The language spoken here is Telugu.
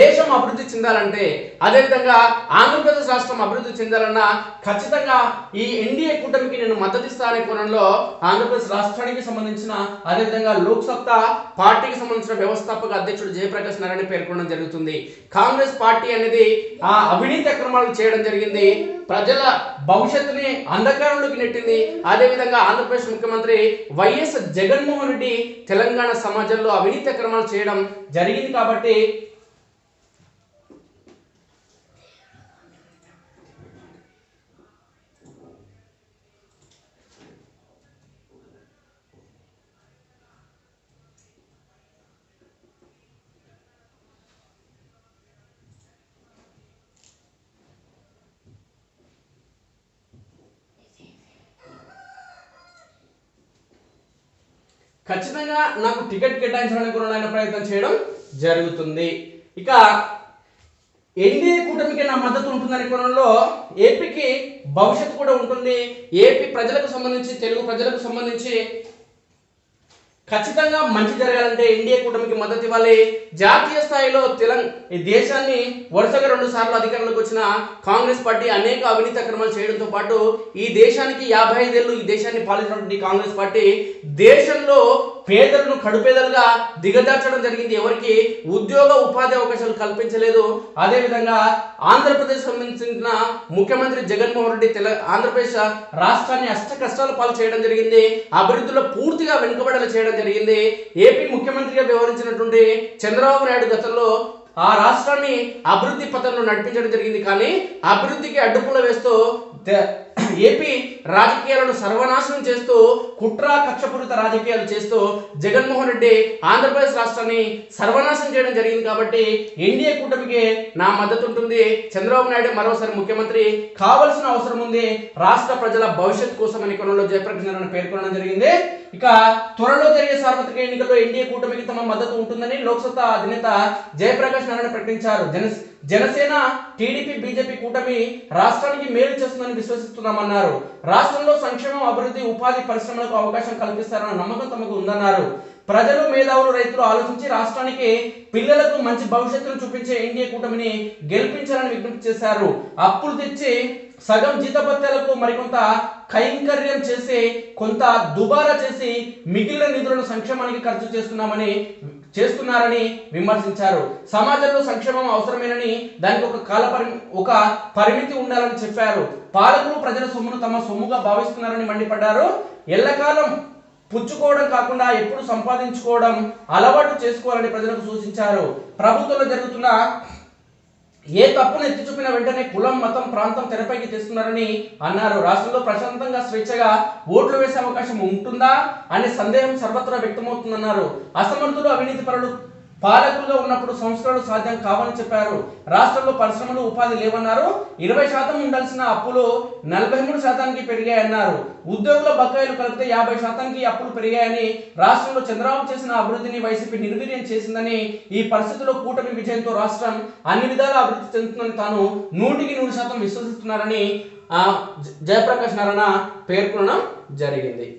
దేశం అభివృద్ధి చెందాలంటే, అదేవిధంగా ఆంధ్రప్రదేశ్ రాష్ట్రం అభివృద్ధి చెందాలన్నా ఖచ్చితంగా ఈ ఎన్డీఏ కూటమికి నేను మద్దతు ఇస్తానే కోణంలో ఆంధ్రప్రదేశ్ రాష్ట్రానికి సంబంధించిన అదేవిధంగా లోక్సత్తా పార్టీకి సంబంధించిన వ్యవస్థాపక అధ్యక్షుడు జయప్రకాష్ నారాయణ పేర్కొనడం జరుగుతుంది. కాంగ్రెస్ పార్టీ అనేది ఆ అవినీతి అక్రమాలు చేయడం జరిగింది, ప్రజల భవిష్యత్తుని అంధకారంలోకి నెట్టింది. అదేవిధంగా ఆంధ్రప్రదేశ్ ముఖ్యమంత్రి వైఎస్ జగన్మోహన్ రెడ్డి తెలంగాణ సమాజంలో అవినీతి అక్రమాలు చేయడం జరిగింది. కాబట్టి ఖచ్చితంగా నాకు టికెట్ కేటాయించడానికి కూడా ఆయన ప్రయత్నం చేయడం జరుగుతుంది. ఇక ఎన్డీఏ కూటమికి నా మద్దతు ఉంటుందనే కోణంలో ఏపీకి భవిష్యత్తు కూడా ఉంటుంది. ఏపీ ప్రజలకు సంబంధించి, తెలుగు ప్రజలకు సంబంధించి ఖచ్చితంగా మంచి జరగాలంటే ఎన్డీఏ కూటమికి మద్దతు ఇవ్వాలి. జాతీయ స్థాయిలో ఈ దేశాన్ని వరుసగా 2 సార్లు అధికారంలోకి వచ్చిన కాంగ్రెస్ పార్టీ అనేక అవినీతి అక్రమాలు చేయడంతో పాటు ఈ దేశానికి 55 ఏళ్ళు ఈ దేశాన్ని పాలించినటువంటి కాంగ్రెస్ పార్టీ దేశంలో పేదలను కడుపేదలుగా దిగజార్చడం జరిగింది. ఎవరికి ఉద్యోగ ఉపాధి అవకాశాలు కల్పించలేదు. అదేవిధంగా ఆంధ్రప్రదేశ్ సంబంధించిన ముఖ్యమంత్రి జగన్మోహన్ రెడ్డి ఆంధ్రప్రదేశ్ రాష్ట్రాన్ని అష్ట కష్టాల పాలు చేయడం జరిగింది. అభివృద్ధిలో పూర్తిగా వెనుకబడేలా చేయడం జరిగింది. ఏపీ ముఖ్యమంత్రిగా వ్యవహరించినటువంటి చంద్రబాబు నాయుడు గతంలో ఆ రాష్ట్రాన్ని అభివృద్ధి పథంలో నడిపించడం జరిగింది. కానీ అభివృద్ధికి అడ్డుపుల్ల వేస్తూ ఏపీ రాజకీయాలను సర్వనాశనం చేస్తూ కుట్ర కక్షపూరిత రాజకీయాలు చేస్తూ జగన్మోహన్ రెడ్డి ఆంధ్రప్రదేశ్ రాష్ట్రాన్ని సర్వనాశనం చేయడం జరిగింది. కాబట్టి ఎన్డీఏ కూటమికి నా మద్దతు ఉంటుంది. చంద్రబాబు నాయుడు మరోసారి ముఖ్యమంత్రి కావాల్సిన అవసరం ఉంది రాష్ట్ర ప్రజల భవిష్యత్తు కోసం అని కోణంలో జయప్రకాష్ నారాయణ పేర్కొనడం జరిగింది. ఇక త్వరలో జరిగే సార్వత్రిక ఎన్నికల్లో ఎన్డీఏ కూటమికి తమ మద్దతు ఉంటుందని లోక్సత్తా అధినేత జయప్రకాష్ నారాయణ ప్రకటించారు. జనసేన, టీడీపీ, బీజేపీ కూటమి రాష్ట్రానికి మేలు చేస్తుందని విశ్వసిస్తున్నామన్నారు. రాష్ట్రంలో సంక్షేమం, అభివృద్ధి, ఉపాధి, పరిశ్రమలకు అవకాశం కల్పిస్తారన్న నమ్మకం తమకు ఉందన్నారు. ప్రజలు, మేధావులు, రైతులు ఆలోచించి రాష్ట్రానికి పిల్లలకు మంచి భవిష్యత్తును చూపించే ఎన్డీఏ కూటమిని గెలిపించాలని విజ్ఞప్తి చేశారు. అప్పులు తెచ్చి సగం జీతభత్యాలకు మరికొంత కైంకర్యం చేసి కొంత దుబారా చేసి మిగిలిన నిధులను సంక్షేమానికి ఖర్చు చేస్తున్నారని విమర్శించారు. సమాజంలో సంక్షేమం అవసరమేనని దానికి ఒక పరిమితి ఉండాలని చెప్పారు. పాలకులు ప్రజల సొమ్మును తమ సొమ్ముగా భావిస్తున్నారని మండిపడ్డారు. ఎల్లకాలం పుచ్చుకోవడం కాకుండా ఎప్పుడు సంపాదించుకోవడం అలవాటు చేసుకోవాలని ప్రజలకు సూచించారు. ప్రభుత్వంలో జరుగుతున్న ఏ తప్పును ఎత్తి చూపిన వెంటనే కులం, మతం, ప్రాంతం తెరపైకి తెస్తున్నారని అన్నారు. రాష్ట్రంలో ప్రశాంతంగా స్వేచ్ఛగా ఓట్లు వేసే అవకాశం ఉంటుందా అనే సందేహం సర్వత్రా వ్యక్తమవుతుందన్నారు. అసమర్థులు, అవినీతి పరులు పాలకులుగా ఉన్నప్పుడు సంస్కరణలు సాధ్యం కావని చెప్పారు. రాష్ట్రంలో పరిశ్రమలు, ఉపాధి లేవన్నారు. 20% ఉండాల్సిన అప్పులు 43% పెరిగాయన్నారు. ఉద్యోగుల బకాయిలు కలిపితే 50% అప్పులు పెరిగాయని, రాష్ట్రంలో చంద్రబాబు చేసిన అభివృద్ధిని వైసీపీ నిర్వీర్యం చేసిందని, ఈ పరిస్థితుల్లో కూటమి విజయంతో రాష్ట్రం అన్ని విధాలా అభివృద్ధి చెందుతుందని తాను 100% విశ్వసిస్తున్నారని జయప్రకాష్ నారాయణ పేర్కొనడం జరిగింది.